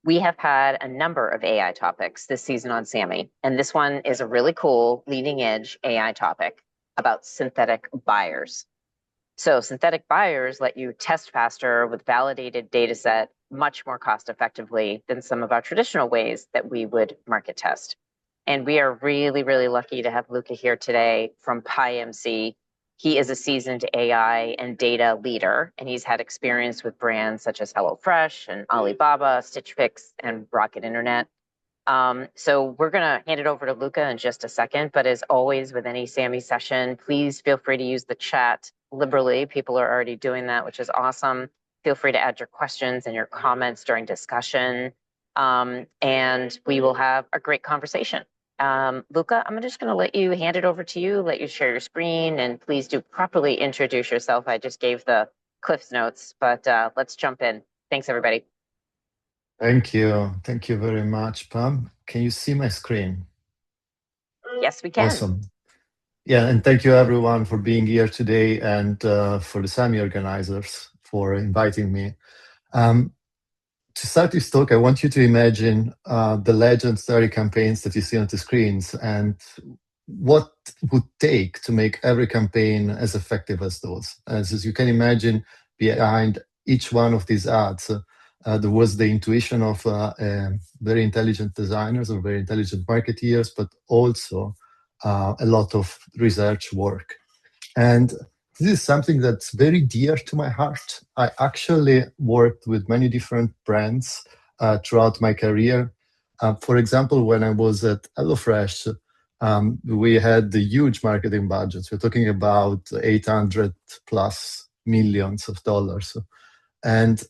We have had a number of AI topics this season on SAMI, and this one is a really cool leading edge AI topic about synthetic buyers. So synthetic buyers let you test faster with validated data set much more cost effectively than some of our traditional ways that we would market test. And we are really, really lucky to have Luca here today from PyMC. He is a seasoned AI and data leader, and he's had experience with brands such as HelloFresh and Alibaba, Stitch Fix, and Rocket Internet. So we're going to hand it over to Luca in just a second. But as always, with any SAMI session, please feel free to use the chat liberally. People are already doing that, which is awesome. Feel free to add your questions and your comments during discussion. And we will have a great conversation. Luca, I'm just going to let you hand it over to you, let you share your screen, and please do properly introduce yourself. I just gave the Cliff's notes, but let's jump in. Thanks, everybody. Thank you. Thank you very much, Pam. Can you see my screen? Yes, we can. Awesome. Yeah, and thank you everyone for being here today and for the SAMI organizers for inviting me. To start this talk, I want you to imagine the legendary campaigns that you see on the screens and what would take to make every campaign as effective as those. As you can imagine, behind each one of these ads, there was the intuition of very intelligent designers or very intelligent marketeers, but also a lot of research work. And this is something that's very dear to my heart. I actually worked with many different brands throughout my career. For example, when I was at HelloFresh, we had the huge marketing budgets. We're talking about 800 plus millions of dollars. And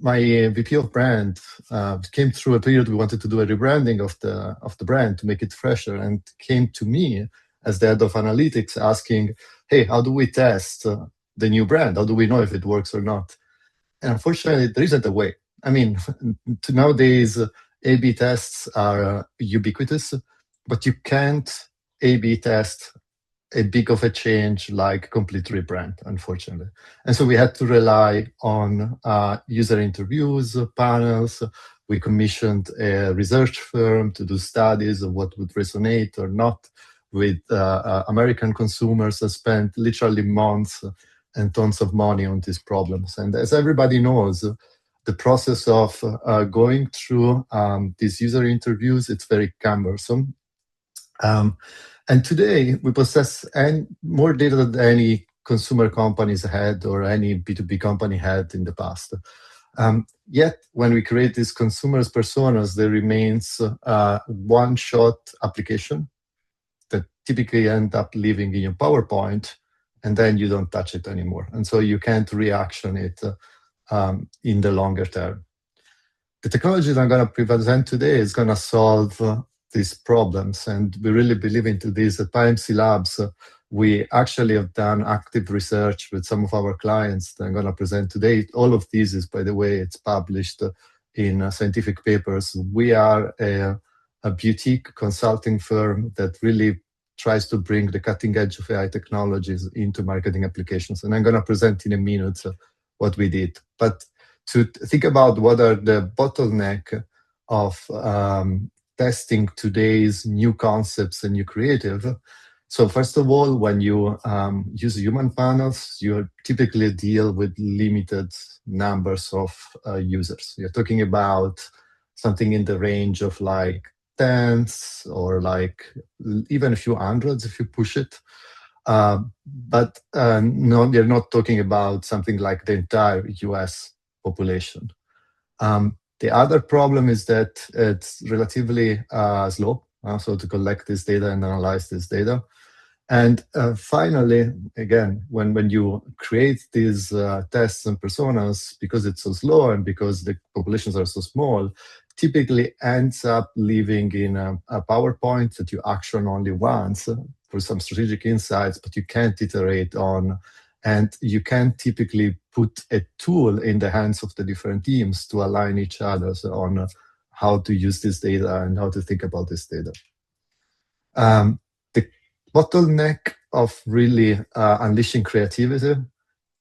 my VP of brand came through a period we wanted to do a rebranding of the brand to make it fresher, and came to me as the head of analytics asking, hey, how do we test the new brand? How do we know if it works or not? And unfortunately, there isn't a way. I mean, nowadays, A/B tests are ubiquitous, but you can't A/B test a big of a change like complete rebrand, unfortunately. And so we had to rely on user interviews, panels. We commissioned a research firm to do studies of what would resonate or not with American consumers that spent literally months and tons of money on these problems. And as everybody knows, the process of going through these user interviews, it's very cumbersome. And today, we possess more data than any consumer companies had or any B2B company had in the past. Yet, when we create these consumers personas, there remains one-shot application that typically end up living in your PowerPoint, and then you don't touch it anymore. And so you can't reaction it in the longer term. The technology that I'm going to present today is going to solve these problems, and we really believe into this. At PyMC Labs, we actually have done active research with some of our clients that I'm going to present today. All of this is, by the way, it's published in scientific papers. We are a boutique consulting firm that really tries to bring the cutting edge of AI technologies into marketing applications. And I'm going to present in a minute what we did. But to think about what are the bottleneck of testing today's new concepts and new creative. So first of all, when you use human panels, you typically deal with limited numbers of users. You're talking about something in the range of like tens or like even a few hundreds if you push it. But no, you're not talking about something like the entire US population. The other problem is that it's relatively slow, so to collect this data and analyze this data. And finally, again, when you create these tests and personas, because it's so slow and because the populations are so small, typically ends up living in a PowerPoint that you action only once for some strategic insights, but you can't iterate on. And you can typically put a tool in the hands of the different teams to align each other on how to use this data and how to think about this data. The bottleneck of really unleashing creativity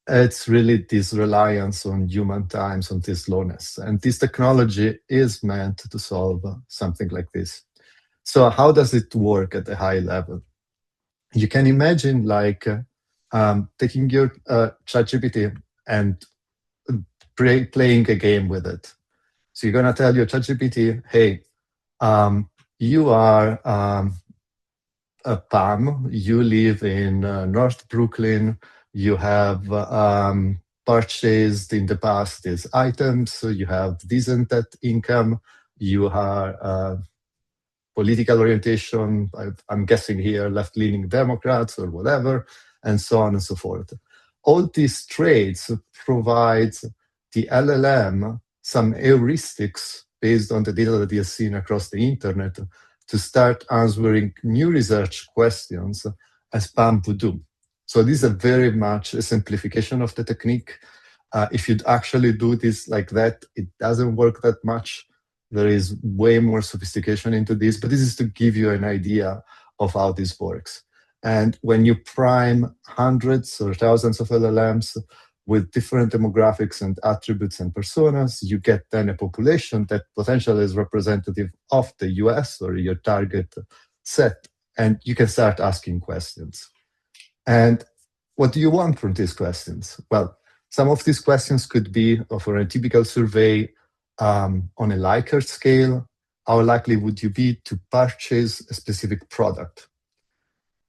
It's really this reliance on human times, on this slowness. And this technology is meant to solve something like this. So how does it work at a high level? You can imagine like taking your ChatGPT and playing a game with it. So you're gonna tell your ChatGPT, hey, you are Pam, you live in North Brooklyn, you have purchased in the past these items, so you have decent net income, you are political orientation, I'm guessing here, left-leaning Democrats or whatever, and so on and so forth. All these traits provide the LLM some heuristics based on the data that he has seen across the internet to start answering new research questions as PAM would do. So this is very much a simplification of the technique. If you'd actually do this like that, it doesn't work that much. There is way more sophistication into this, but this is to give you an idea of how this works. And when you prime hundreds or thousands of LLMs with different demographics and attributes and personas, you get then a population that potentially is representative of the US or your target set, and you can start asking questions. And what do you want from these questions? Well, some of these questions could be, for a typical survey, on a Likert scale, how likely would you be to purchase a specific product?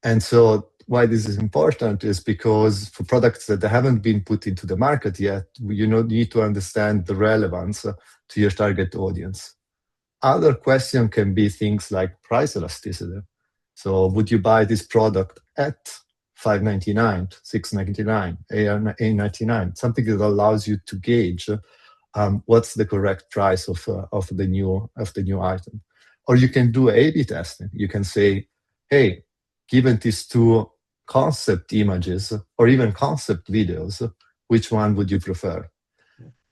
And so why this is important is because for products that haven't been put into the market yet, you need to understand the relevance to your target audience. Other question can be things like price elasticity. So would you buy this product at $5.99, $6.99, $8.99, something that allows you to gauge what's the correct price of the new item. Or you can do A/B testing. You can say, hey, given these two concept images or even concept videos, which one would you prefer?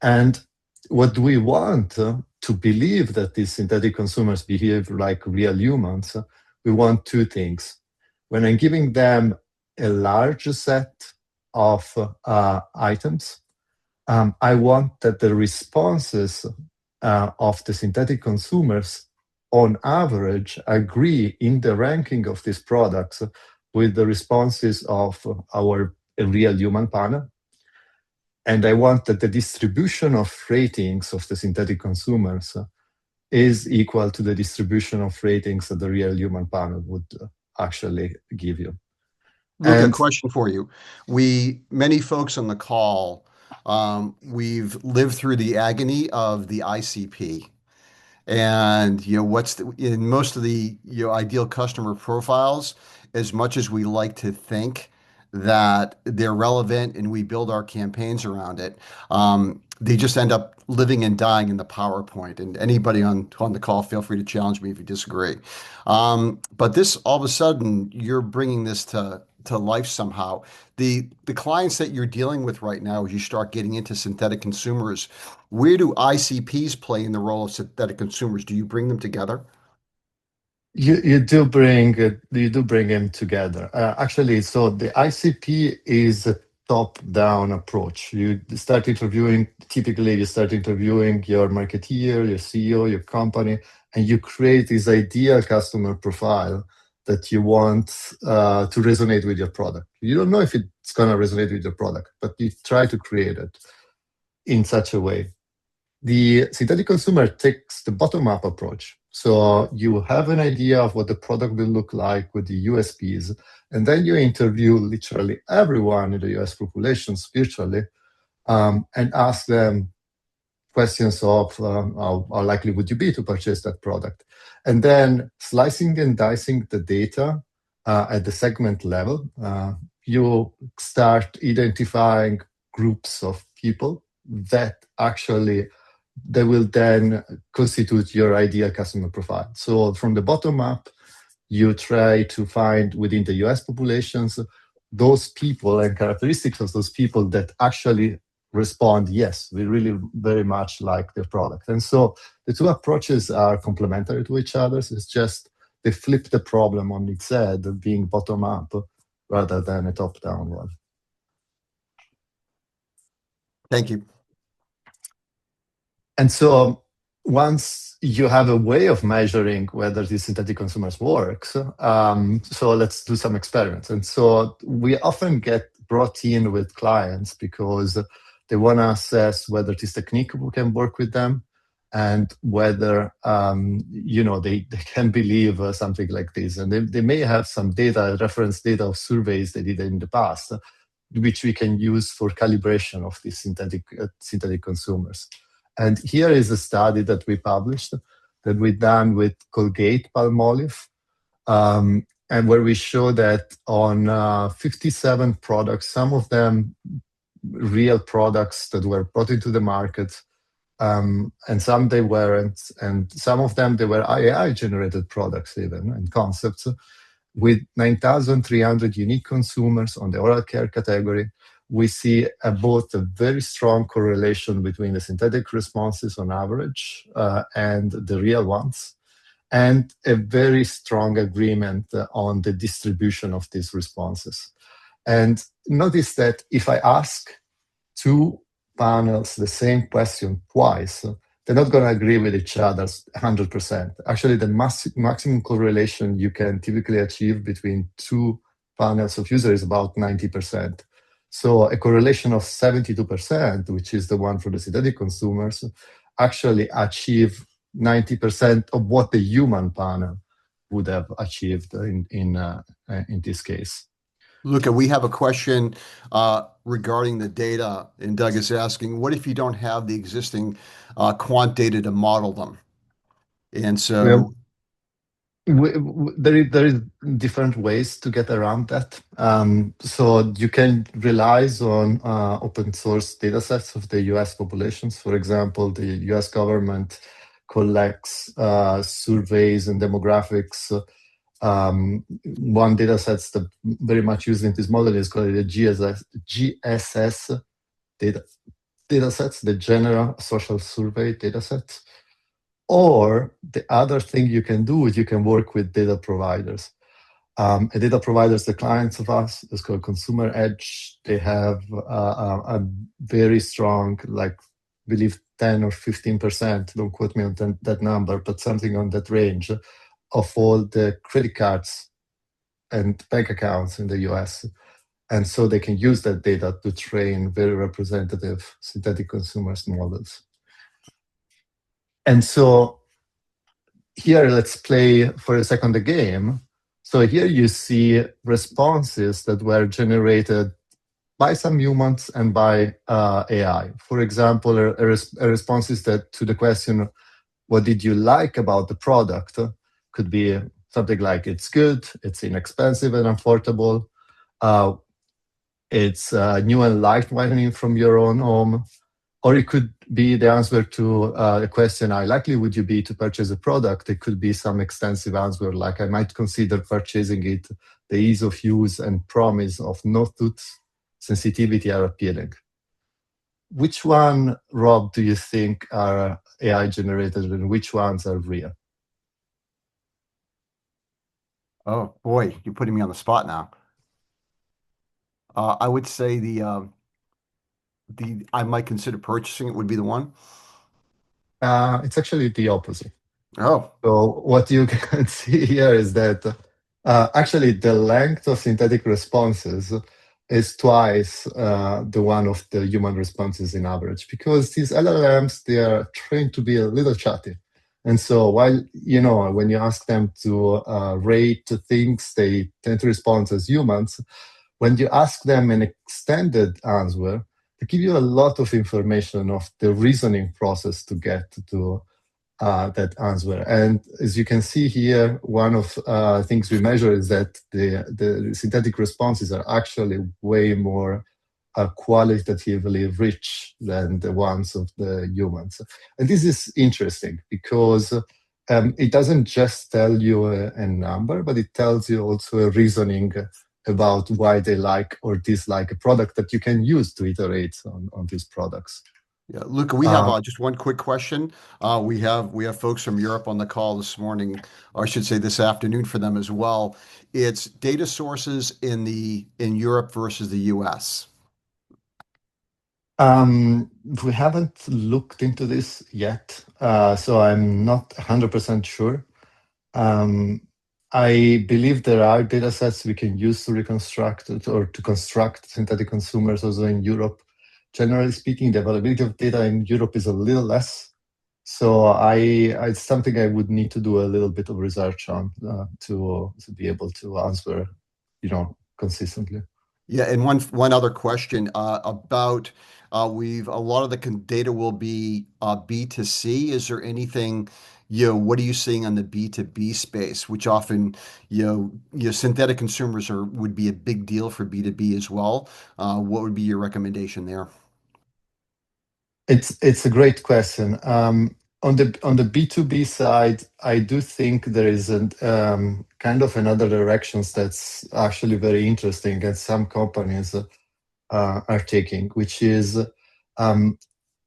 And what do we want to believe that these synthetic consumers behave like real humans? We want two things. When I'm giving them a large set of items, I want that the responses of the synthetic consumers on average agree in the ranking of these products with the responses of our real human panel. And I want that the distribution of ratings of the synthetic consumers is equal to the distribution of ratings that the real human panel would actually give you. Luca, question for you. Many folks on the call, we've lived through the agony of the ICP. And in most of the ideal customer profiles, as much as we like to think that they're relevant and we build our campaigns around it, they just end up living and dying in the PowerPoint. And anybody on the call, feel free to challenge me if you disagree. But this, all of a sudden, you're bringing this to life somehow. The clients that you're dealing with right now, as you start getting into synthetic consumers, where do ICPs play in the role of synthetic consumers? Do you bring them together? You do bring them together. Actually, so the ICP is a top-down approach. Typically you start interviewing your marketeer, your CEO, your company, and you create this ideal customer profile that you want to resonate with your product. You don't know if it's going to resonate with your product, but you try to create it in such a way. The synthetic consumer takes the bottom-up approach. So you have an idea of what the product will look like with the USPs, and then you interview literally everyone in the US population virtually and ask them questions of how likely would you be to purchase that product. And then slicing and dicing the data at the segment level, you start identifying groups of people that actually they will then constitute your ideal customer profile. So from the bottom up, you try to find within the US populations those people and characteristics of those people that actually respond, yes, we really very much like the product. And so the two approaches are complementary to each other. It's just they flip the problem on its head, being bottom up rather than a top down one. Thank you. And so once you have a way of measuring whether these synthetic consumers works, so let's do some experiments. And so we often get brought in with clients because they want to assess whether this technique can work with them and whether they can believe something like this. And they may have some data, reference data of surveys they did in the past, which we can use for calibration of these synthetic consumers. And here is a study that we published that we done with Colgate Palmolive, and where we show that on 57 products, some of them real products that were brought into the market, and some they weren't, and some of them they were AI-generated products even and concepts, with 9,300 unique consumers on the oral care category. We see both a very strong correlation between the synthetic responses on average and the real ones, and a very strong agreement on the distribution of these responses. And notice that if I ask two panels the same question twice, they're not going to agree with each other 100%. Actually, the maximum correlation you can typically achieve between two panels of users is about 90%. So a correlation of 72%, which is the one for the synthetic consumers, actually achieve 90% of what the human panel would have achieved in this case. Luca, we have a question regarding the data, and Doug is asking, what if you don't have the existing quant data to model them? And so there is different ways to get around that. So you can rely on open source data sets of the US populations. For example, the US government collects surveys and demographics. One data sets that very much used in this model is called the GSS data sets, the General Social Survey data sets. Or the other thing you can do is you can work with data providers. Data providers, the clients of us, is called Consumer Edge. They have a very strong, like, I believe 10 or 15%, don't quote me on that number, but something on that range, of all the credit cards and bank accounts in the US. And so they can use that data to train very representative synthetic consumers models. And so here, let's play for a second the game. So here you see responses that were generated by some humans and by AI. For example, a response is that to the question, what did you like about the product? Could be something like, it's good, it's inexpensive and affordable, it's new and life-widening from your own home. Or it could be the answer to a question, how likely would you be to purchase a product? It could be some extensive answer, like I might consider purchasing it. The ease of use and promise of no tooth sensitivity are appealing. Which one, Rob, do you think are AI generated and which ones are real? Oh boy, you're putting me on the spot now. I would say the I might consider purchasing it would be the one. It's actually the opposite. Oh, So what you can see here is that actually the length of synthetic responses is twice the one of the human responses in average, because these LLMs, they are trained to be a little chatty. And so while, when you ask them to rate things, they tend to respond as humans. When you ask them an extended answer, they give you a lot of information of the reasoning process to get to that answer. And as you can see here, one of things we measure is that the synthetic responses are actually way more qualitatively rich than the ones of the humans. And this is interesting because it doesn't just tell you a number, but it tells you also a reasoning about why they like or dislike a product that you can use to iterate on these products. yeah, Luca, we have just one quick question. We have folks from Europe on the call this morning, or I should say this afternoon for them as well. It's data sources in Europe versus the US. We haven't looked into this yet, so I'm not 100% sure. I believe there are data sets we can use to reconstruct or to construct synthetic consumers also in Europe. Generally speaking, the availability of data in Europe is a little less. So it's something I would need to do a little bit of research on to be able to answer, consistently. Yeah, and one other question about we've a lot of the data will be B2C. Is there anything, what are you seeing on the B2B space, which often, synthetic consumers would be a big deal for B2B as well. What would be your recommendation there? It's a great question. On the B2B side, I do think there is kind of another directions that's actually very interesting, and some companies are taking, which is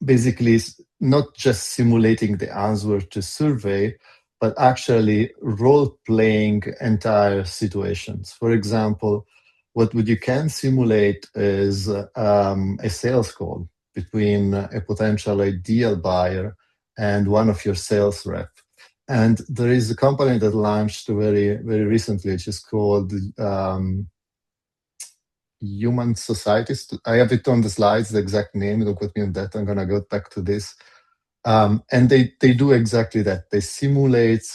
basically not just simulating the answer to survey, but actually role-playing entire situations. For example, what you can simulate is a sales call between a potential ideal buyer and one of your sales rep. And there is a company that launched very, very recently, which is called Human Societies. I have it on the slides, the exact name. Don't quote me on that. I'm going to go back to this. And they do exactly that. They simulate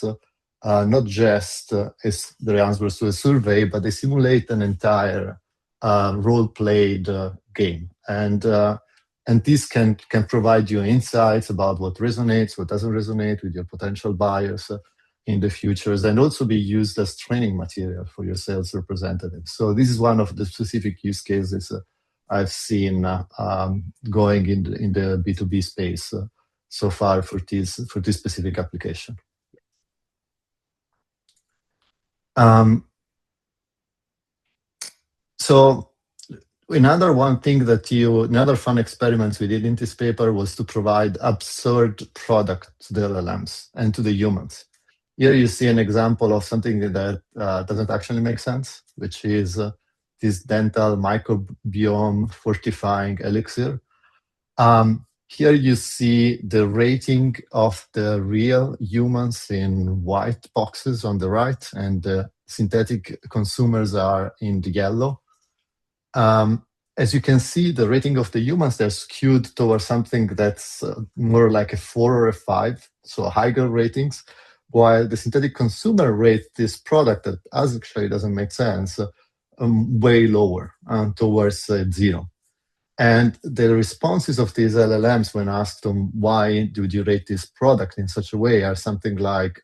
not just the answers to a survey, but they simulate an entire role-played game. And this can provide you insights about what resonates, what doesn't resonate with your potential buyers in the futures, and also be used as training material for your sales representatives. So this is one of the specific use cases I've seen going in the B2B space so far for this specific application. So another fun experiments we did in this paper was to provide absurd product to the LLMs and to the humans. Here you see an example of something that doesn't actually make sense, which is this dental microbiome fortifying elixir. Here you see the rating of the real humans in white boxes on the right, and the synthetic consumers are in the yellow. As you can see, the rating of the humans, they're skewed towards something that's more like a 4 or a 5, so higher ratings, while the synthetic consumer rate this product that actually doesn't make sense way lower, towards 0. And the responses of these LLMs when asked them, why did you rate this product in such a way, are something like,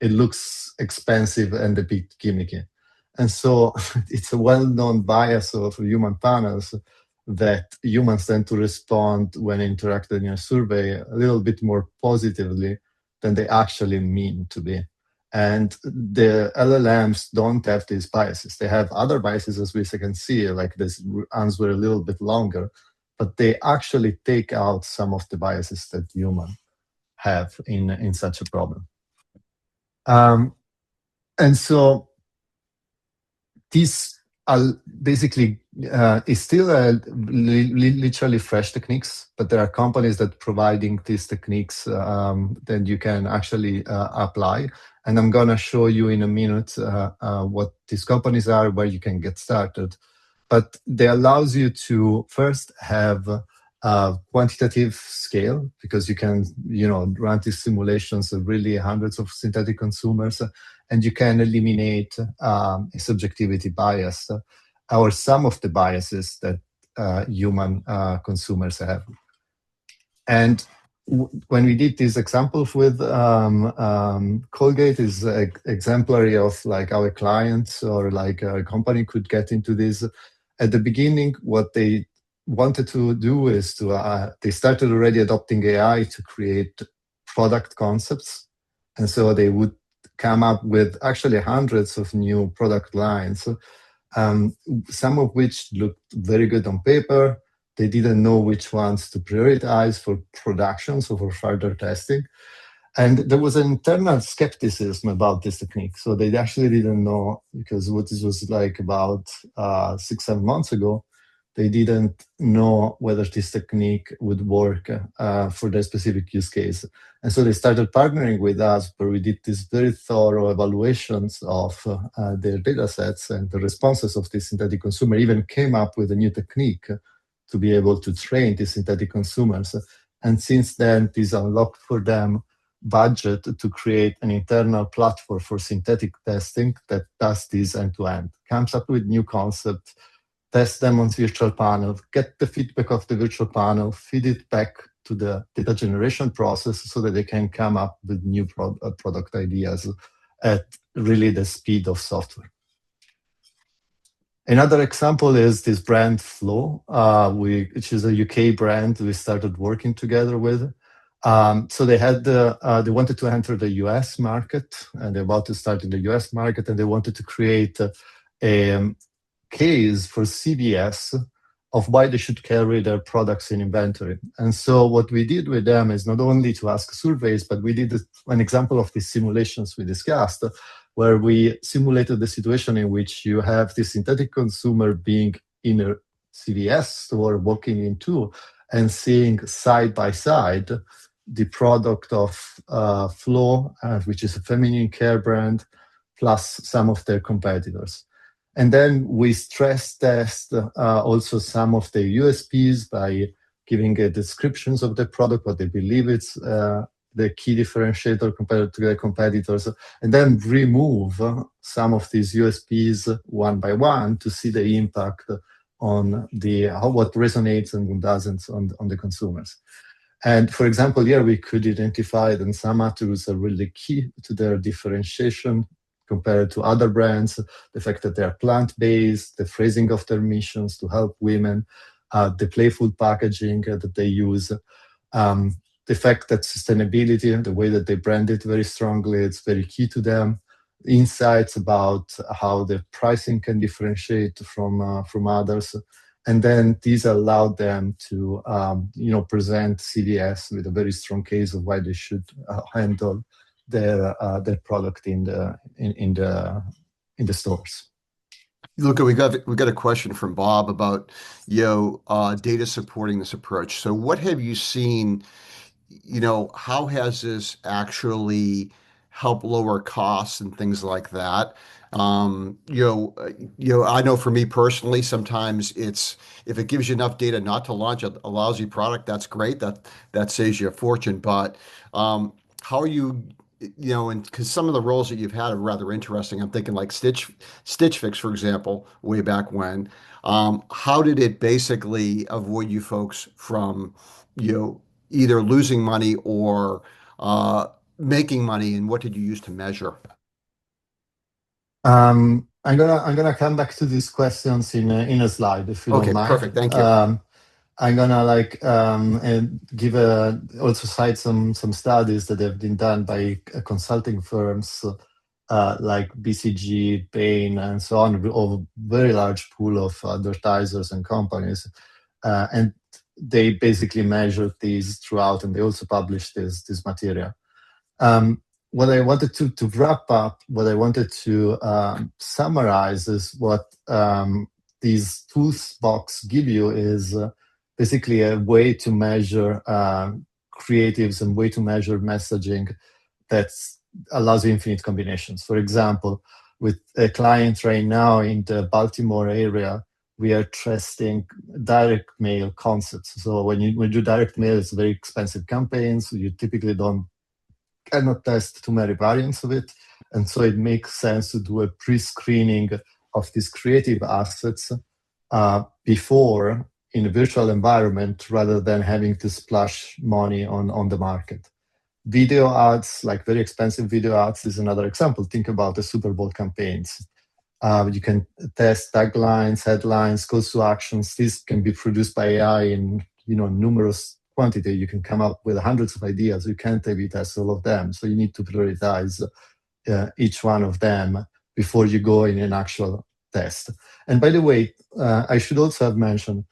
it looks expensive and a bit gimmicky. And so it's a well-known bias of human panels that humans tend to respond when interacted in a survey a little bit more positively than they actually mean to be. And the LLMs don't have these biases. They have other biases, as we can see, like this answer a little bit longer, but they actually take out some of the biases that humans have in such a problem. And so this basically is still literally fresh techniques, but there are companies that providing these techniques that you can actually apply. And I'm going to show you in a minute what these companies are, where you can get started. But they allows you to first have a quantitative scale, because you can run these simulations of really hundreds of synthetic consumers, and you can eliminate a subjectivity bias or some of the biases that human consumers have. And when we did these examples with Colgate, is exemplary of like how a client or like a company could get into this. At the beginning, what they wanted to do is they started already adopting AI to create product concepts. And so they would come up with actually hundreds of new product lines, some of which looked very good on paper. They didn't know which ones to prioritize for production, so for further testing. And there was an internal skepticism about this technique. So they actually didn't know, because what this was like about 6-7 months ago, they didn't know whether this technique would work for their specific use case. And so they started partnering with us, where we did these very thorough evaluations of their data sets, and the responses of this synthetic consumer even came up with a new technique to be able to train these synthetic consumers. And since then, this unlocked for them budget to create an internal platform for synthetic testing that does this end-to-end, comes up with new concepts, test them on virtual panel, get the feedback of the virtual panel, feed it back to the data generation process so that they can come up with new product ideas at really the speed of software. Another example is this brand Flow, which is a UK brand we started working together with. So they wanted to enter the US market, and they're about to start in the US market, and they wanted to create a case for CVS of why they should carry their products in inventory. And so what we did with them is not only to ask surveys, but we did an example of these simulations we discussed, where we simulated the situation in which you have this synthetic consumer being in a CVS store, walking into and seeing side by side the product of Flow, which is a feminine care brand, plus some of their competitors. And then we stress test also some of the USPs by giving descriptions of the product, what they believe it's the key differentiator compared to their competitors, and then remove some of these USPs one by one to see the impact on what resonates and what doesn't on the consumers. And for example, here we could identify that some attributes are really key to their differentiation compared to other brands, the fact that they are plant-based, the phrasing of their missions to help women, the playful packaging that they use, the fact that sustainability, the way that they brand it very strongly, it's very key to them, insights about how the pricing can differentiate from others. And then these allowed them to present CVS with a very strong case of why they should handle their product in the stores. Look, we got a question from Bob about data supporting this approach. So what have you seen? How has this actually helped lower costs and things like that? I know for me personally, sometimes if it gives you enough data not to launch a lousy product, that's great. That saves you a fortune. But how are you? And because some of the roles that you've had are rather interesting. I'm thinking like Stitch Fix, for example, way back when. How did it basically avoid you folks from, either losing money or making money, and what did you use to measure? I'm gonna come back to these questions in a slide, if you don't mind. Okay, perfect. Thank you. I'm gonna and give also cite some studies that have been done by consulting firms like BCG, Bain, and so on, of a very large pool of advertisers and companies, and they basically measured these throughout, and they also published this material. What I wanted to wrap up, what I wanted to summarize is what these toolbox give you is basically a way to measure creatives and way to measure messaging that allows you infinite combinations. For example, with a client right now in the Baltimore area, we are testing direct mail concepts. So when you do direct mail, it's very expensive campaigns. So you typically cannot test too many variants of it. And so it makes sense to do a pre-screening of these creative assets before in a virtual environment rather than having to splash money on the market. Video ads, like very expensive video ads, is another example. Think about the Super Bowl campaigns. You can test taglines, headlines, calls to actions. These can be produced by AI in numerous quantity. You can come up with hundreds of ideas. You can't A/B test all of them. So you need to prioritize each one of them before you go in an actual test. And by the way, I should also have mentioned,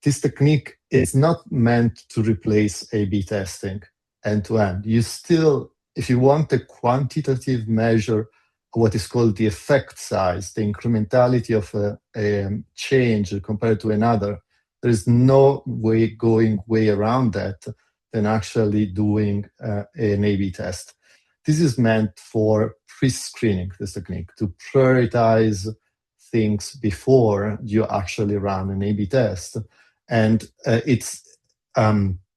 this technique is not meant to replace A/B testing end-to-end. You still, if you want a quantitative measure, what is called the effect size, the incrementality of a change compared to another, there is no way around that than actually doing an A/B test. This is meant for pre-screening, this technique, to prioritize things before you actually run an A/B test. And it's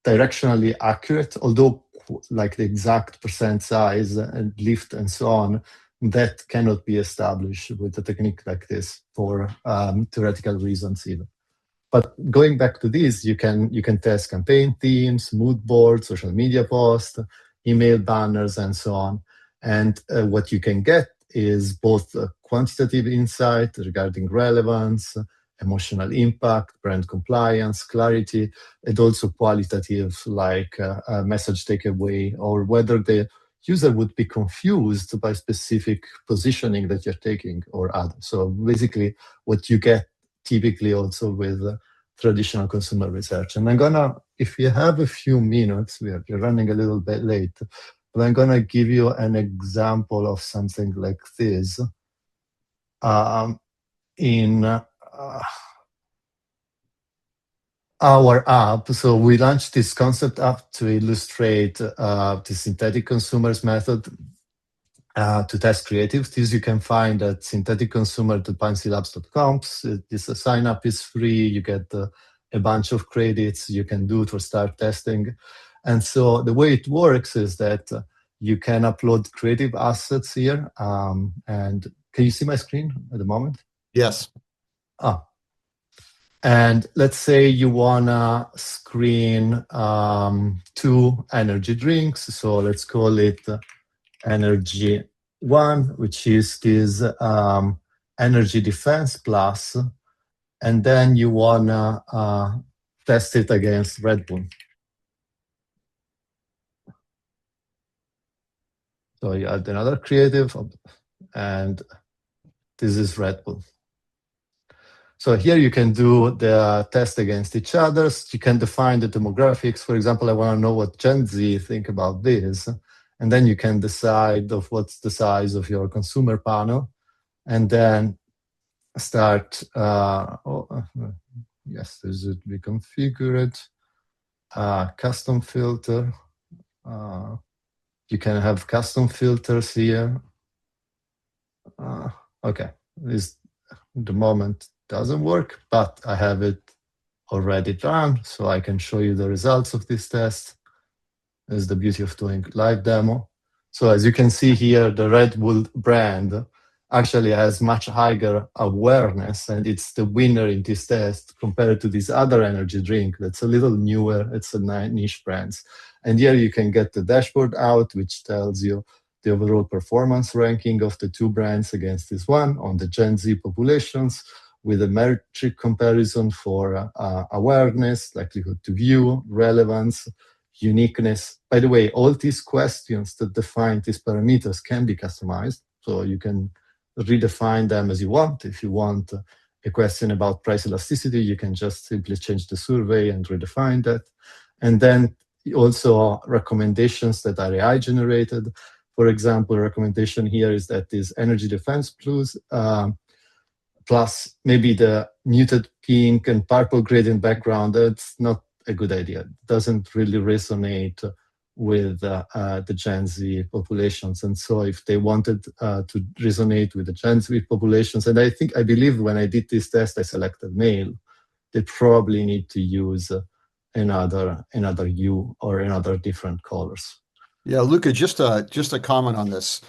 directionally accurate, although like the exact percent size and lift and so on, that cannot be established with a technique like this for theoretical reasons even. But going back to this, you can test campaign themes, mood boards, social media posts, email banners, and so on. And what you can get is both quantitative insight regarding relevance, emotional impact, brand compliance, clarity, and also qualitative, like message takeaway, or whether the user would be confused by specific positioning that you're taking or other. So basically, what you get typically also with traditional consumer research. And I'm gonna, if you have a few minutes, we're running a little bit late, but I'm gonna give you an example of something like this in our app. So we launched this concept app to illustrate the synthetic consumers method to test creatives. This you can find at syntheticconsumer.pinecylabs.com. This sign up is free. You get a bunch of credits you can do to start testing. And so the way it works is that you can upload creative assets here. And can you see my screen at the moment? Yes. And let's say you wanna screen 2 energy drinks. So let's call it Energy 1, which is this Energy Defense Plus, and then you wanna test it against Red Bull. So you add another creative, and this is Red Bull. So here you can do the test against each other. You can define the demographics. For example, I want to know what Gen Z think about this. And then you can decide of what's the size of your consumer panel. And then start, yes, this would be configured. Custom filter. You can have custom filters here. Okay, this the moment doesn't work, but I have it already done, so I can show you the results of this test. This is the beauty of doing live demo. So as you can see here, the Red Bull brand actually has much higher awareness, and it's the winner in this test compared to this other energy drink that's a little newer. It's a niche brand. And here you can get the dashboard out, which tells you the overall performance ranking of the 2 brands against this one on the Gen Z populations, with a metric comparison for awareness, likelihood to view, relevance, uniqueness. By the way, all these questions that define these parameters can be customized. So you can redefine them as you want. If you want a question about price elasticity, you can just simply change the survey and redefine that. And then also recommendations that are AI generated. For example, a recommendation here is that this Energy Defense plus maybe the muted pink and purple gradient background, that's not a good idea. It doesn't really resonate with the Gen Z populations. And so if they wanted to resonate with the Gen Z populations, and I believe when I did this test, I selected male, they probably need to use another hue or another different colors. Yeah, Luca, just a comment on this.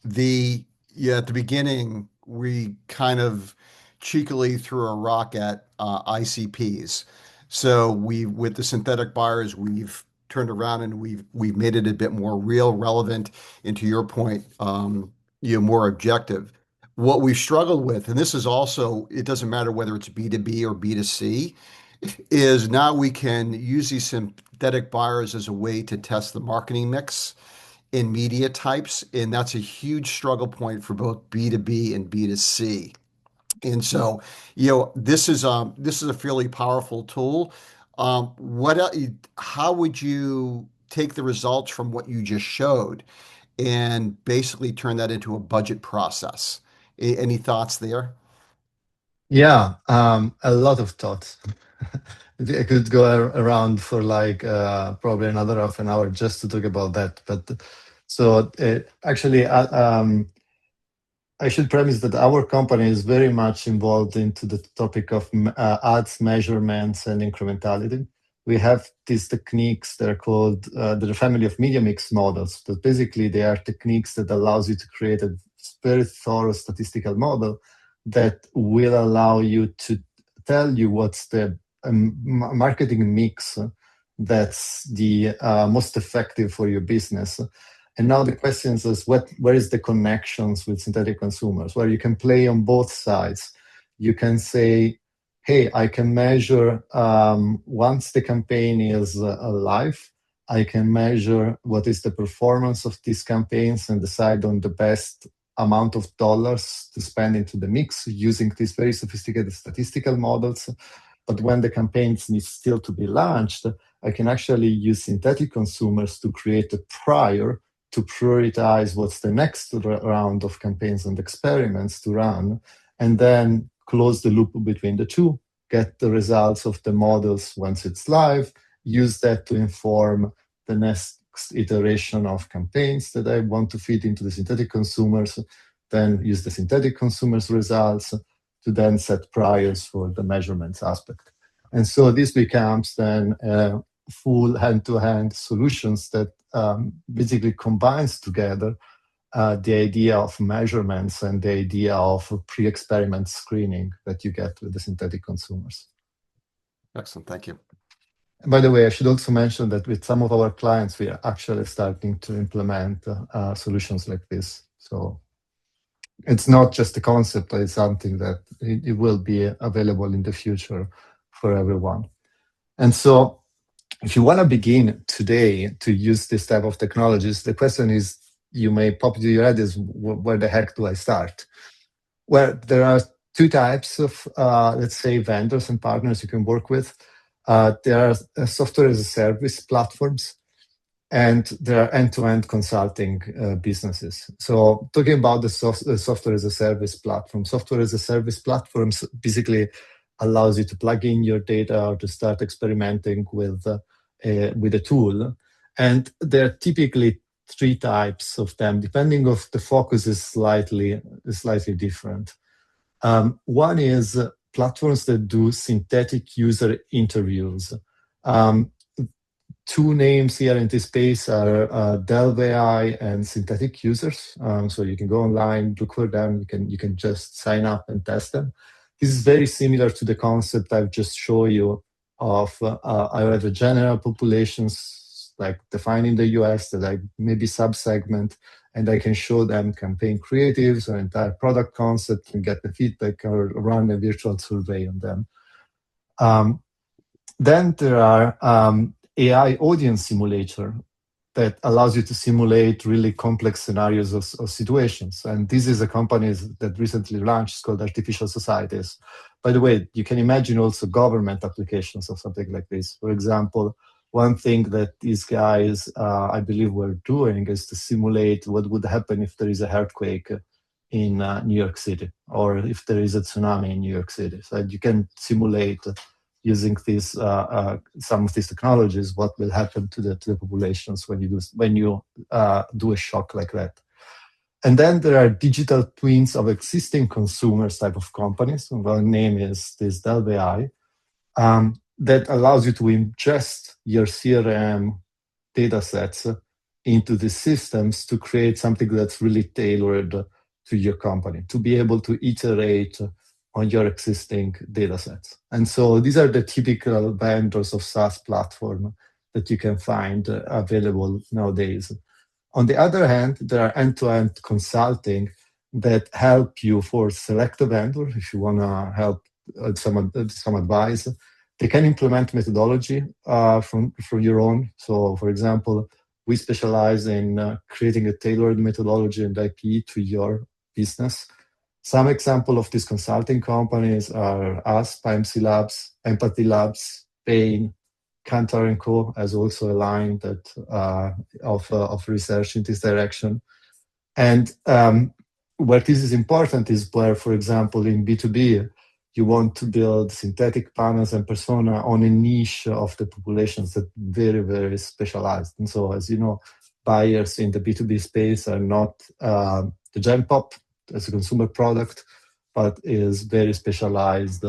At the beginning, we kind of cheekily threw a rock at ICPs. So with the synthetic buyers, we've turned around and we've made it a bit more real, relevant, and to your point, more objective. What we've struggled with, and this is also, it doesn't matter whether it's B2B or B2C, is now we can use these synthetic buyers as a way to test the marketing mix in media types, and that's a huge struggle point for both B2B and B2C. And so, this is a fairly powerful tool. How would you take the results from what you just showed and basically turn that into a budget process? Any thoughts there? Yeah, a lot of thoughts. I could go around for like probably another half an hour just to talk about that. But so actually, I should premise that our company is very much involved into the topic of ads measurements and incrementality. We have these techniques that are called the family of media mix models. But basically, they are techniques that allows you to create a very thorough statistical model that will allow you to tell you what's the marketing mix that's the most effective for your business. And now the question is, where is the connections with synthetic consumers, where you can play on both sides? You can say, hey, I can measure once the campaign is live, I can measure what is the performance of these campaigns and decide on the best amount of dollars to spend into the mix using these very sophisticated statistical models. But when the campaigns need still to be launched, I can actually use synthetic consumers to create a prior to prioritize what's the next round of campaigns and experiments to run, and then close the loop between the two, get the results of the models once it's live, use that to inform the next iteration of campaigns that I want to feed into the synthetic consumers, then use the synthetic consumers results to then set priors for the measurements aspect. And so this becomes then full hand-to-hand solutions that basically combines together the idea of measurements and the idea of pre-experiment screening that you get with the synthetic consumers. Excellent, thank you. And by the way, I should also mention that with some of our clients, we are actually starting to implement solutions like this. So it's not just a concept, but it's something that it will be available in the future for everyone. And so if you want to begin today to use this type of technologies, the question is, you may pop into your head is, where the heck do I start? Well, there are two types of, let's say, vendors and partners you can work with. There are software as a service platforms, and there are end-to-end consulting businesses. So talking about the software as a service platform, software as a service platforms basically allows you to plug in your data or to start experimenting with a tool. And there are typically three types of them, depending of the focus is slightly different. One is platforms that do synthetic user interviews. Two names here in this space are Delve AI and Synthetic Users. So you can go online, look for them. You can just sign up and test them. This is very similar to the concept I've just shown you of I have a general populations like defined in the US that I maybe subsegment, and I can show them campaign creatives or entire product concept and get the feedback or run a virtual survey on them. Then there are AI audience simulator that allows you to simulate really complex scenarios of situations. And this is a company that recently launched, it's called Artificial Societies. By the way, you can imagine also government applications of something like this. For example, one thing that these guys, I believe, were doing is to simulate what would happen if there is a earthquake in New York City, or if there is a tsunami in New York City. So you can simulate using these some of these technologies, what will happen to the populations when you do a shock like that. And then there are digital twins of existing consumers type of companies. One name is this Delve AI, that allows you to ingest your CRM data sets into the systems to create something that's really tailored to your company, to be able to iterate on your existing data sets. And so these are the typical vendors of SaaS platform that you can find available nowadays. On the other hand, there are end-to-end consulting that help you for select a vendor if you want to help some advice. They can implement methodology from your own. So, for example, we specialize in creating a tailored methodology and IP to your business. Some example of these consulting companies are us, PMC Labs, Empathy Labs, Bain, Kantar & Co. has also a line that of research in this direction. And where this is important is where, for example, in B2B, you want to build synthetic panels and persona on a niche of the populations that very, very specialized. And so, as you know, buyers in the B2B space are not the Gen Pop as a consumer product, but is very specialized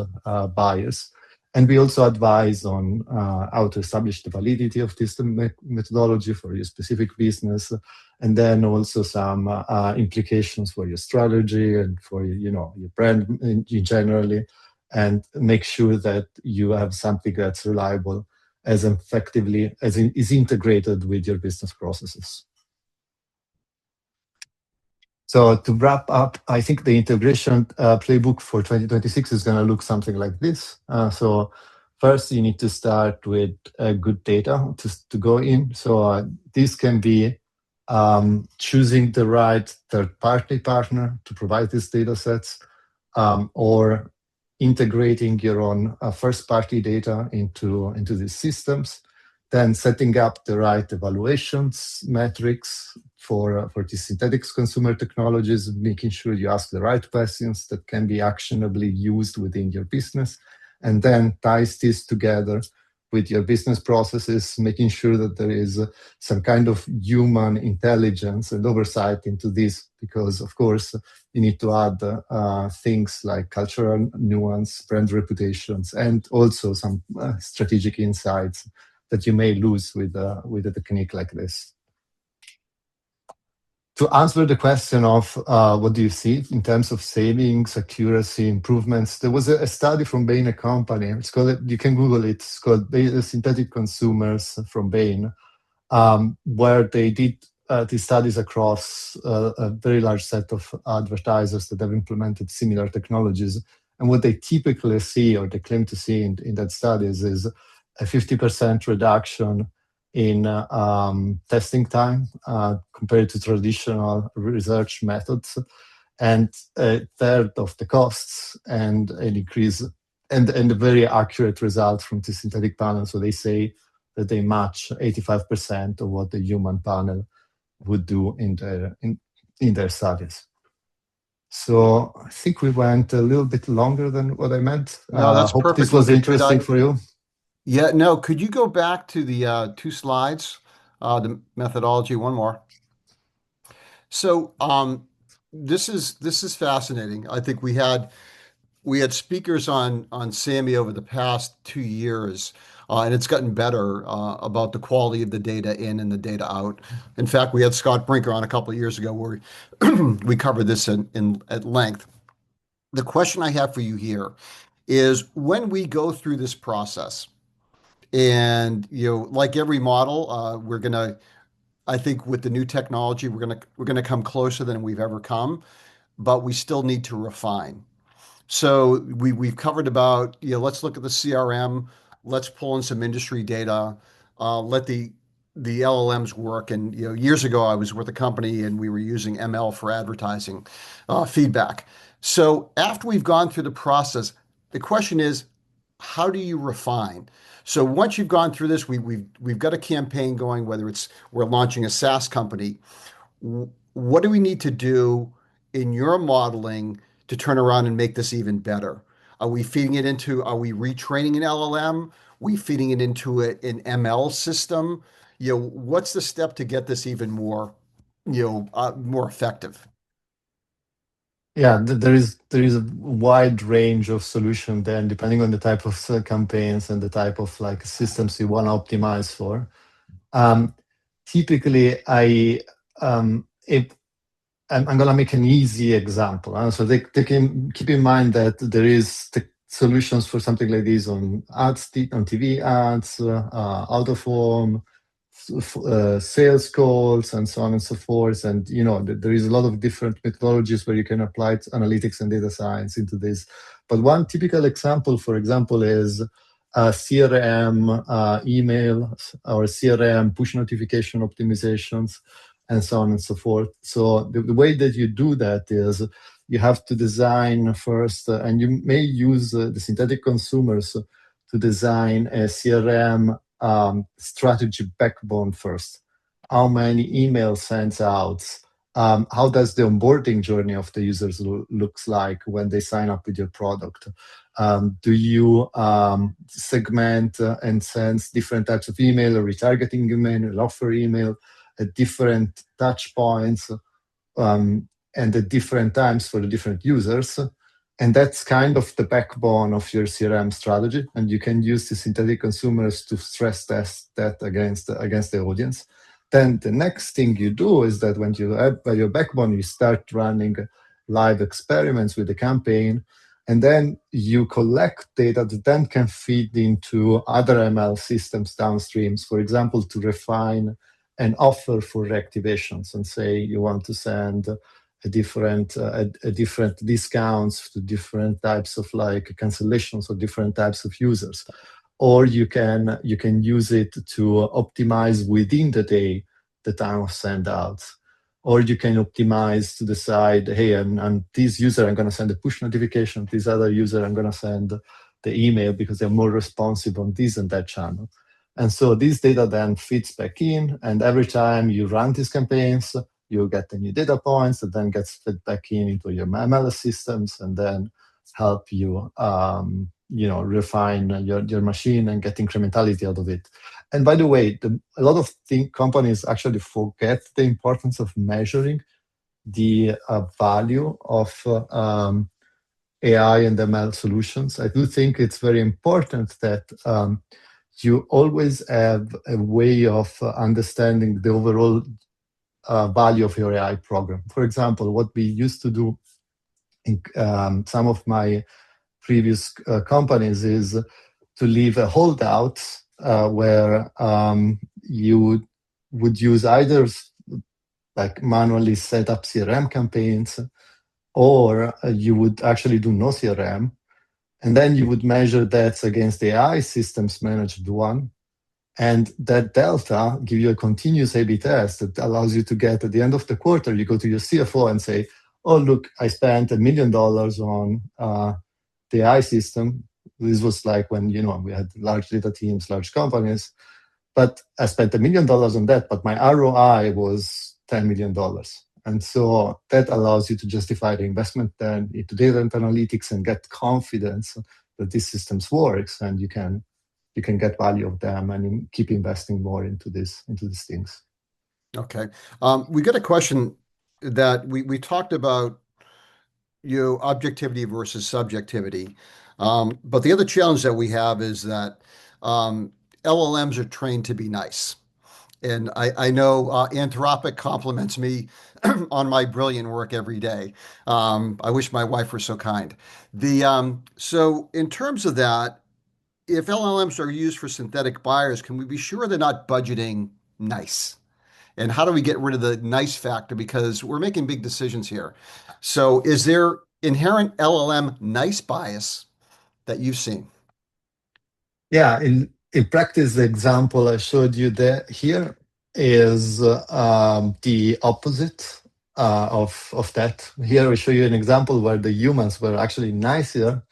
buyers. And we also advise on how to establish the validity of this methodology for your specific business, and then also some implications for your strategy and for your brand in generally, and make sure that you have something that's reliable as effectively as is integrated with your business processes. So to wrap up, I think the integration playbook for 2026 is going to look something like this. So first, you need to start with good data to go in. So this can be choosing the right third-party partner to provide these data sets, or integrating your own first-party data into these systems, then setting up the right evaluations metrics for these synthetic consumer technologies, making sure you ask the right questions that can be actionably used within your business, and then ties this together with your business processes, making sure that there is some kind of human intelligence and oversight into this, because of course you need to add things like cultural nuance, brand reputations, and also some strategic insights that you may lose with a technique like this. To answer the question of what do you see in terms of savings, accuracy, improvements, there was a study from Bain & Company. It's called, you can Google it, it's called Synthetic Consumers from Bain, where they did these studies across a very large set of advertisers that have implemented similar technologies. And what they typically see, or they claim to see in that studies, is a 50% reduction in testing time compared to traditional research methods, and a third of the costs, and an increase and a very accurate result from the synthetic panel. So they say that they match 85% of what the human panel would do in their studies. So I think we went a little bit longer than what I meant. No, that's hope perfect. this was interesting for you. Yeah, no, could you go back to the 2 slides, the methodology, one more? So this is fascinating. I think we had speakers on SAMI over the past 2 years, and it's gotten better about the quality of the data in and the data out. In fact, we had Scott Brinker on a couple of years ago where we covered this at length. The question I have for you here is, when we go through this process, and like every model, we're gonna, I think with the new technology, we're gonna come closer than we've ever come, but we still need to refine. So we've covered about, let's look at the CRM, let's pull in some industry data, let the LLMs work. And years ago, I was with a company and we were using ML for advertising feedback. So after we've gone through the process, the question is, how do you refine? So once you've gone through this, we've got a campaign going, whether it's we're launching a SaaS company. What do we need to do in your modeling to turn around and make this even better? Are we retraining an LLM? We feeding it into an ML system? What's the step to get this even more, more effective? Yeah, there is a wide range of solution then, depending on the type of campaigns and the type of systems you want to optimize for. Typically, I'm going to make an easy example. So they can keep in mind that there is solutions for something like this on ads, on TV ads, out of home, sales calls, and so on and so forth. And there is a lot of different methodologies where you can apply analytics and data science into this. But one typical example, for example, is CRM email or CRM push notification optimizations, and so on and so forth. So the way that you do that is you have to design first, and you may use the synthetic consumers to design a CRM strategy backbone first. How many email sends out how does the onboarding journey of the users looks like when they sign up with your product? Do you segment and send different types of email, or retargeting email, or offer email at different touch points and at different times for the different users? And that's kind of the backbone of your CRM strategy. And you can use the synthetic consumers to stress test that against the audience. Then the next thing you do is that when you add by your backbone, you start running live experiments with the campaign, and then you collect data that then can feed into other ML systems downstreams, for example, to refine an offer for reactivations, and say you want to send a different discounts to different types of like cancellations or different types of users. Or you can use it to optimize within the day the time of send outs. Or you can optimize to decide, hey, I'm this user, I'm going to send a push notification. This other user, I'm going to send the email because they're more responsive on this and that channel. And so this data then feeds back in, and every time you run these campaigns, you get the new data points that then gets fed back in into your ML systems, and then help you refine your machine and get incrementality out of it. And by the way, a lot of companies actually forget the importance of measuring the value of AI and ML solutions. I do think it's very important that you always have a way of understanding the overall value of your AI program. For example, what we used to do in some of my previous companies is to leave a holdout where you would use either like manually set up CRM campaigns, or you would actually do no CRM, and then you would measure that against the AI systems managed one, and that delta give you a continuous A/B test that allows you to get, at the end of the quarter, you go to your CFO and say, oh, look, I spent $1 million on the AI system. This was like when, we had large data teams, large companies, but I spent $1 million on that, but my ROI was $10 million. And so that allows you to justify the investment then into data and analytics and get confidence that these systems works, and you can get value of them and keep investing more into these things. Okay. We got a question that we talked about, objectivity versus subjectivity. But the other challenge that we have is that LLMs are trained to be nice. And I know Anthropic compliments me on my brilliant work every day. I wish my wife were so kind. So in terms of that, if LLMs are used for synthetic buyers, can we be sure they're not budgeting nice? And how do we get rid of the nice factor? Because we're making big decisions here. So is there inherent LLM nice bias that you've seen? Yeah, in practice, the example I showed you there here is the opposite of that. Here we show you an example where the humans were actually nicer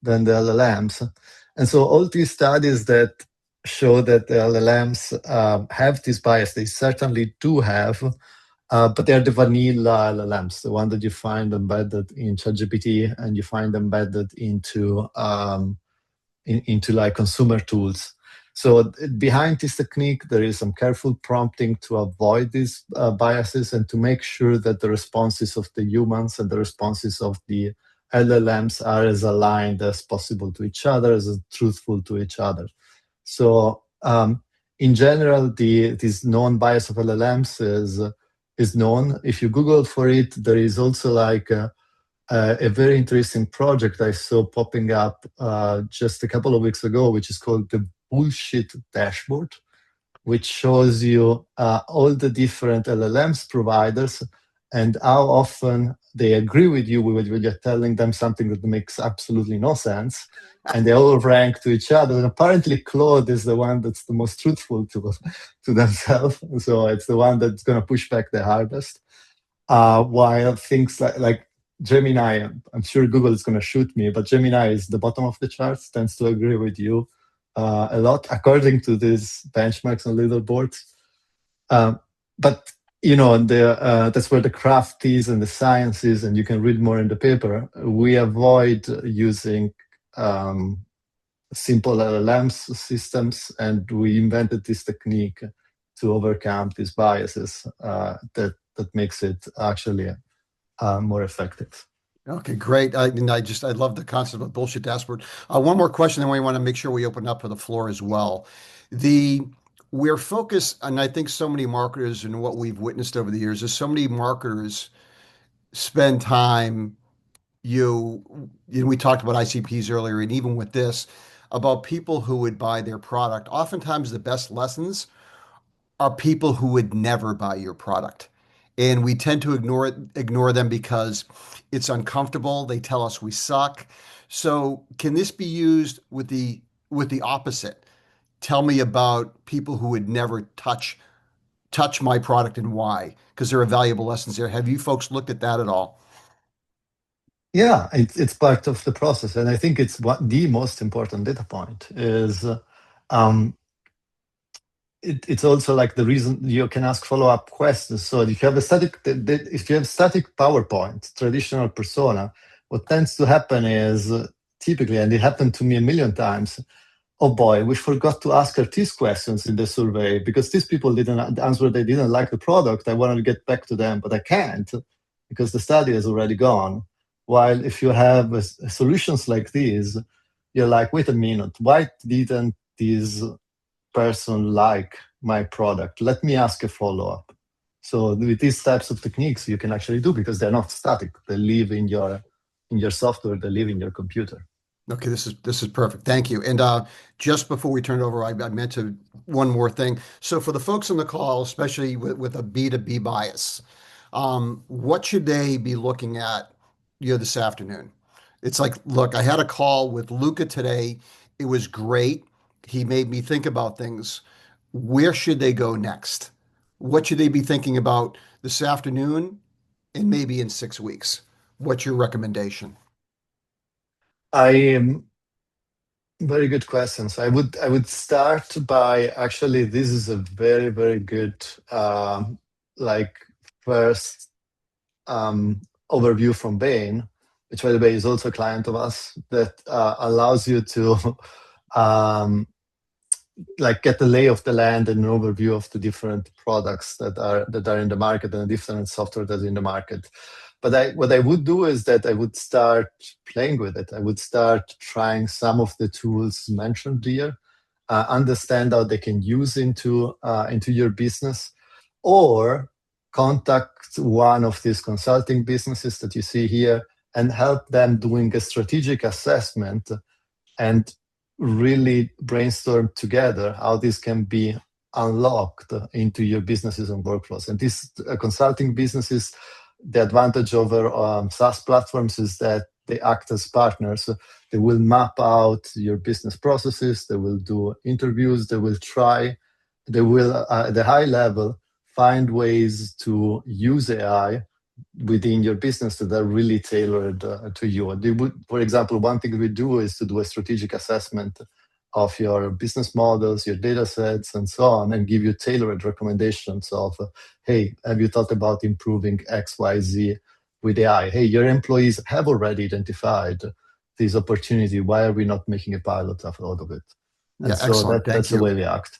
than the LLMs. And so all these studies that show that the LLMs have this bias, they certainly do have, but they're the vanilla LLMs, the one that you find embedded in ChatGPT and you find embedded into like consumer tools. So behind this technique, there is some careful prompting to avoid these biases and to make sure that the responses of the humans and the responses of the LLMs are as aligned as possible to each other, as truthful to each other. So in general, this known bias of LLMs is known. If you Google for it, there is also like a very interesting project I saw popping up just a couple of weeks ago, which is called the Bullshit Dashboard, which shows you all the different LLMs providers and how often they agree with you when you're telling them something that makes absolutely no sense, and they all rank to each other. And apparently Claude is the one that's the most truthful to themselves, so it's the one that's going to push back the hardest. While things like Gemini, I'm sure Google is going to shoot me, but Gemini is the bottom of the charts, tends to agree with you a lot, according to these benchmarks and leaderboards. But that's where the craft is and the science is, and you can read more in the paper. We avoid using simple LLMs systems, and we invented this technique to overcome these biases that makes it actually more effective. Okay, great. I love the concept of bullshit dashboard. One more question, then we want to make sure we open up for the floor as well. We're focused, and I think so many marketers and what we've witnessed over the years is so many marketers spend time. We talked about ICPs earlier, and even with this, about people who would buy their product. Oftentimes, the best lessons are people who would never buy your product. And we tend to ignore them because it's uncomfortable. They tell us we suck. So can this be used with the opposite? Tell me about people who would never touch my product and why, because there are valuable lessons there. Have you folks looked at that at all? Yeah, it's part of the process, and I think it's the most important data point is it's also like the reason you can ask follow-up questions. So if you have static PowerPoint, traditional persona, what tends to happen is typically, and it happened to me a million times, oh boy, we forgot to ask her these questions in the survey because these people didn't answer, they didn't like the product. I wanted to get back to them, but I can't because the study is already gone. While if you have solutions like these, you're like, wait a minute, why didn't this person like my product? Let me ask a follow-up. So with these types of techniques, you can actually do because they're not static. They live in your software. They live in your computer. Okay, this is perfect. Thank you. And just before we turn it over, I meant to one more thing. So for the folks on the call, especially with a B2B bias, what should they be looking at, this afternoon? It's like, look, I had a call with Luca today. It was great. He made me think about things. Where should they go next? What should they be thinking about this afternoon and maybe in 6 weeks? What's your recommendation? I am very good questions. I would start by actually this is a very, very good like first overview from Bain, which by the way is also a client of us, that allows you to um, like get the lay of the land and an overview of the different products that are in the market and the different software that's in the market. But what I would do is that I would start playing with it. I would start trying some of the tools mentioned here, understand how they can use into your business, or contact one of these consulting businesses that you see here and help them doing a strategic assessment and really brainstorm together how this can be unlocked into your businesses and workflows. And these consulting businesses, the advantage over SaaS platforms is that they act as partners. They will map out your business processes, they will do interviews, they will at the high level, find ways to use AI within your business that are really tailored to you. For example, one thing we do is to do a strategic assessment of your business models, your data sets, and so on, and give you tailored recommendations of, hey, have you thought about improving X, Y, Z with AI? Hey, your employees have already identified this opportunity. Why are we not making a pilot out of it? And Yeah, so excellent. Thank that's the you. way we act.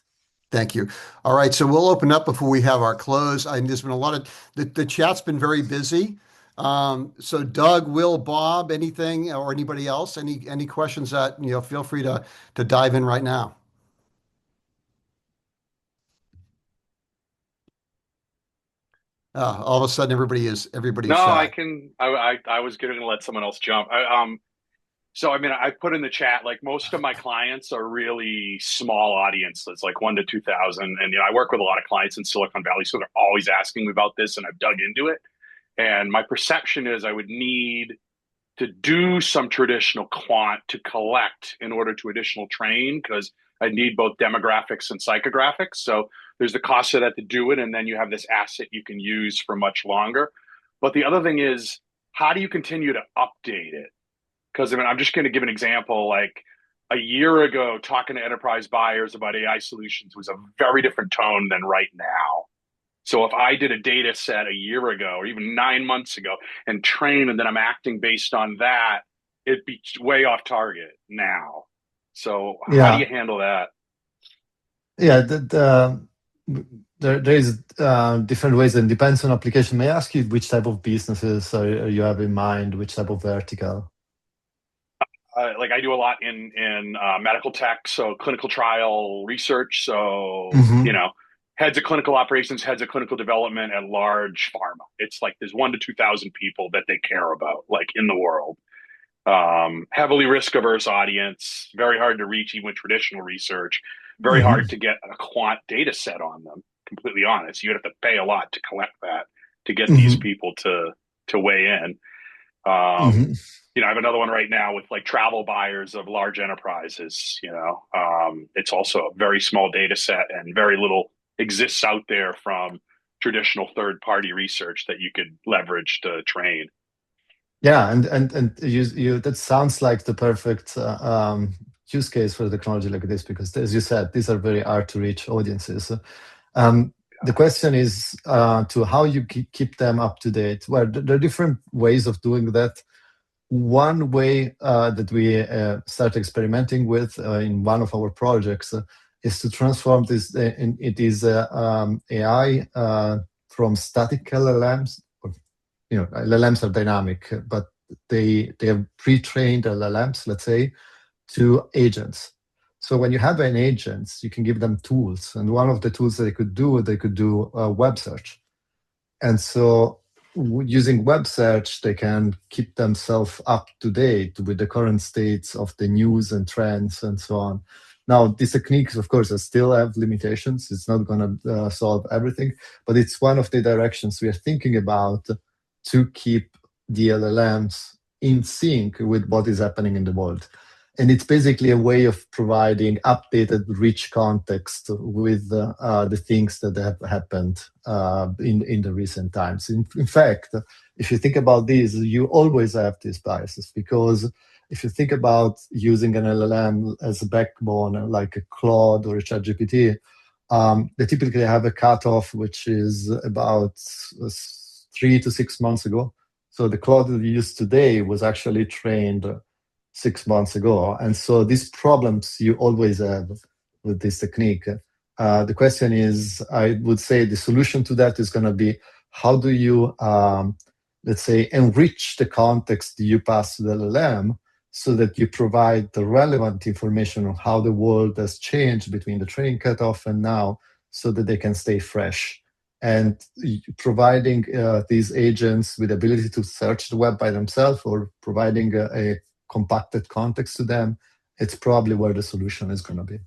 Thank you. All right, so we'll open up before we have our close. There's been a lot of the chat's been very busy. So Doug, Will, Bob, anything or anybody else? Any questions that feel free to dive in right now. All of a sudden, everybody's No, I shy. can. I was going to let someone else jump. So I mean, I put in the chat like most of my clients are really small audiences, like 1 to 2,000, and I work with a lot of clients in Silicon Valley, so they're always asking me about this, and I've dug into it. And my perception is I would need to do some traditional quant to collect in order to additional train because I need both demographics and psychographics. So there's the cost of that to do it, and then you have this asset you can use for much longer. But the other thing is, how do you continue to update it? Because I mean, I'm just going to give an example. Like a year ago, talking to enterprise buyers about AI solutions was a very different tone than right now. So if I did a data set a year ago or even 9 months ago and trained, and then I'm acting based on that, it'd be way off target now. So how do Yeah, you handle that? yeah. There is different ways and depends on application. May I ask you which type of businesses you have in mind, which type of vertical? Like I do a lot in medical tech, so clinical trial research. So Hmm. heads of clinical operations, heads of clinical development at large pharma. It's like there's 1 to 2,000 people that they care about, like in the world. Heavily risk averse audience, very hard to reach even with traditional research. Very hard Hmm. to get a quant data set on them. Completely honest, you'd have to pay a lot to collect that to get these Hmm. people to weigh in. Um, Hmm. I have another one right now with like travel buyers of large enterprises. It's also a very small data set and very little exists out there from traditional third party research that you could leverage to train. Yeah, and you that sounds like the perfect use case for a technology like this because, as you said, these are very hard to reach audiences. The question is to how you keep them up to date. Well, there are different ways of doing that. One way that we start experimenting with in one of our projects is to transform this. It is AI from static LLMs. LLMs are dynamic, but they have pre-trained LLMs, let's say, to agents. So when you have an agent, you can give them tools, and one of the tools they could do web search. And so using web search, they can keep themselves up to date with the current states of the news and trends and so on. Now, these techniques, of course, still have limitations. It's not going to solve everything, but it's one of the directions we are thinking about to keep the LLMs in sync with what is happening in the world. And it's basically a way of providing updated, rich context with the things that have happened in the recent times. In fact, if you think about this, you always have these biases because if you think about using an LLM as a backbone, like a Claude or a ChatGPT, they typically have a cutoff which is about 3 to 6 months ago. So the Claude that we use today was actually trained 6 months ago. And so these problems you always have with this technique. The question is, I would say the solution to that is going to be how do you, let's say, enrich the context you pass to the LLM so that you provide the relevant information on how the world has changed between the training cutoff and now so that they can stay fresh. And providing these agents with the ability to search the web by themselves or providing a compacted context to them, it's probably where the solution is going to be.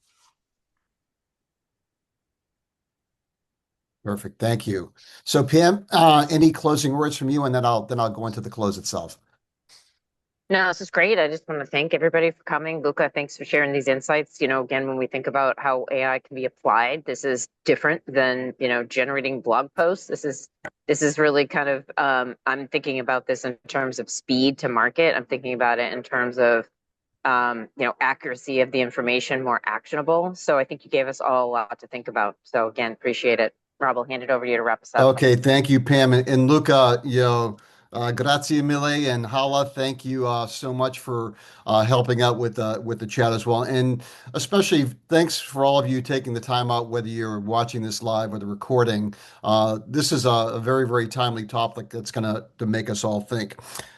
Perfect. Thank you. So Pam, any closing words from you, and then I'll go into the close itself. No, this is great. I just want to thank everybody for coming. Luca, thanks for sharing these insights. Again, when we think about how AI can be applied, this is different than, generating blog posts. This is really kind of, I'm thinking about this in terms of speed to market. I'm thinking about it in terms of, accuracy of the information, more actionable. So I think you gave us all a lot to think about. So again, appreciate it. Rob, I'll hand it over to you to wrap us up. Okay, thank you, Pam. And Luca, grazie mille. And Hala, thank you so much for helping out with the chat as well. And especially thanks for all of you taking the time out, whether you're watching this live or the recording. This is a very, very timely topic that's going to make us all think.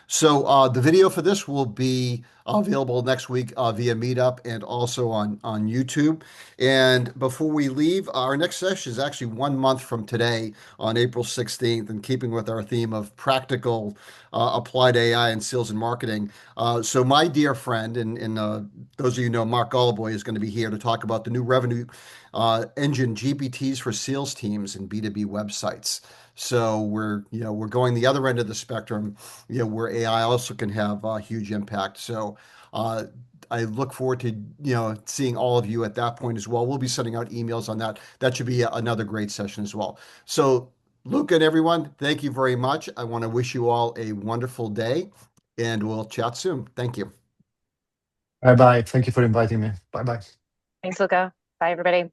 So the video for this will be available next week via Meetup and also on YouTube. And before we leave, our next session is actually 1 month from today on April 16th, in keeping with our theme of practical applied AI in sales and marketing. So my dear friend, and those of you who know Mark Galloway is going to be here to talk about the new revenue engine GPTs for sales teams and B2B websites. So we're going the other end of the spectrum, where AI also can have a huge impact. So I look forward to seeing all of you at that point as well. We'll be sending out emails on that. That should be another great session as well. So Luke and everyone, thank you very much. I want to wish you all a wonderful day, and we'll chat soon. Thank you. Bye bye. Thank you for inviting me. Bye bye. Thanks, Luca. Bye, everybody.